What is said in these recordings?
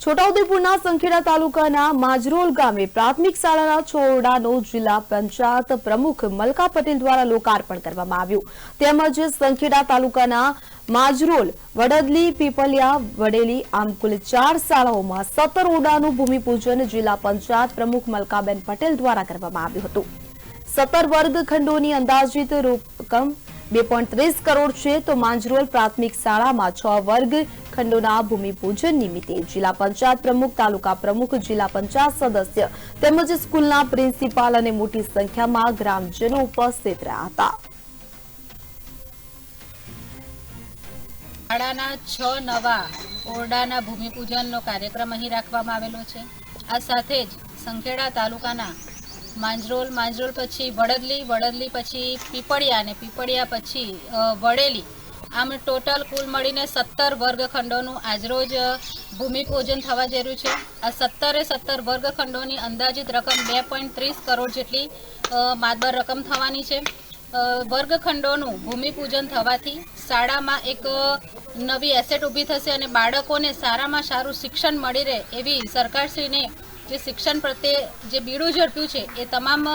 છોટાઉદેપુરના સંખેડા તાલુકાના માજરોલ ગામે પ્રાથમિક શાળાના છોરડાનો જિલ્લા પંચાયત પ્રમુખ મલકા પટેલ દ્વારા લોકાર્પણ કરવામાં આવ્યું તેમજ સંખેડા તાલુકાના માજરોલ, વડદલી, પીપલિયા, વડેલી આમ કુલ 4 શાળાઓમાં 17 ઓરડાનું ભૂમિપૂજન જિલ્લા પંચાયત પ્રમુખ મલકાબેન પટેલ દ્વારા કરવામાં આવ્યું હતું। 17 વર્ગખંડોની અંદાજિત રકમ 2.30 કરોડ છે તો માંજરોલ પ્રાથમિક શાળામાં 6 વર્ગખંડોના ભૂમિપૂજન નિમિત્તે જિલ્લા પંચાયત પ્રમુખ, તાલુકા પ્રમુખ, જિલ્લા પંચાયત સદસ્ય તેમજ સ્કૂલના પ્રિન્સિપાલ અને મોટી સંખ્યામાં ગ્રામજનો ઉપસ્થિત રહ્યા હતા। શાળાના 6 નવા ઓરડાના ભૂમિપૂજનનો કાર્યક્રમ અહીં રાખવામાં આવેલો છે। આ સાથે જ સંખેડા તાલુકાના માંજરોલ પછી વડદલી પછી પીપળિયા અને પીપળિયા પછી વડેલી આમ ટોટલ કુલ મળીને 17 વર્ગખંડોનું આજરોજ ભૂમિપૂજન થવા જઈ રહ્યું છે। આ 17 વર્ગખંડોની અંદાજિત રકમ 2.30 કરોડ જેટલી માતબર રકમ થવાની છે। વર્ગખંડોનું ભૂમિપૂજન થવાથી શાળામાં એક નવી એસેટ ઊભી થશે અને બાળકોને સારામાં સારું શિક્ષણ મળી રહે એવી સરકારશ્રીને જે શિક્ષણ પ્રત્યે જે બીડું ઝડપ્યું છે એ તમામ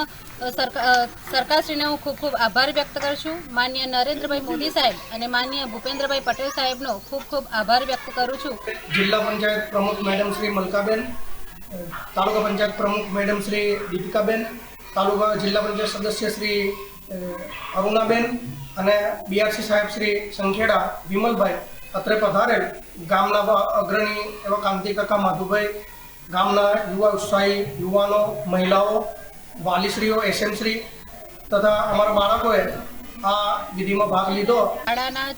સરકારશ્રીને હું ખૂબ ખૂબ આભાર વ્યક્ત કરું છું। માનનીય નરેન્દ્રભાઈ મોદી સાહેબ અને માનનીય ભૂપેન્દ્રભાઈ પટેલ સાહેબનો ખૂબ ખૂબ આભાર વ્યક્ત કરું છું। જિલ્લા પંચાયત પ્રમુખ મેડમ શ્રી મલકાબેન, તાલુકા પંચાયત પ્રમુખ મેડમ શ્રી દીપિકાબેન, તાલુકા જિલ્લા પંચાયત સદસ્ય શ્રી અરુણાબેન અને બીઆરસી સાહેબ શ્રી સંખેડા વિમલભાઈ અત્રે પધારેલ ગામના અગ્રણી એવા કાંતિકાકા માધુભાઈ, ગામના યુવા ઉત્સાહી યુવાનો, મહિલાઓ, વાલીશ્રીઓ, એસએમશ્રી તથા અમારા બાળકોએ આ વિધિમાં ભાગ લીધો। શાળાના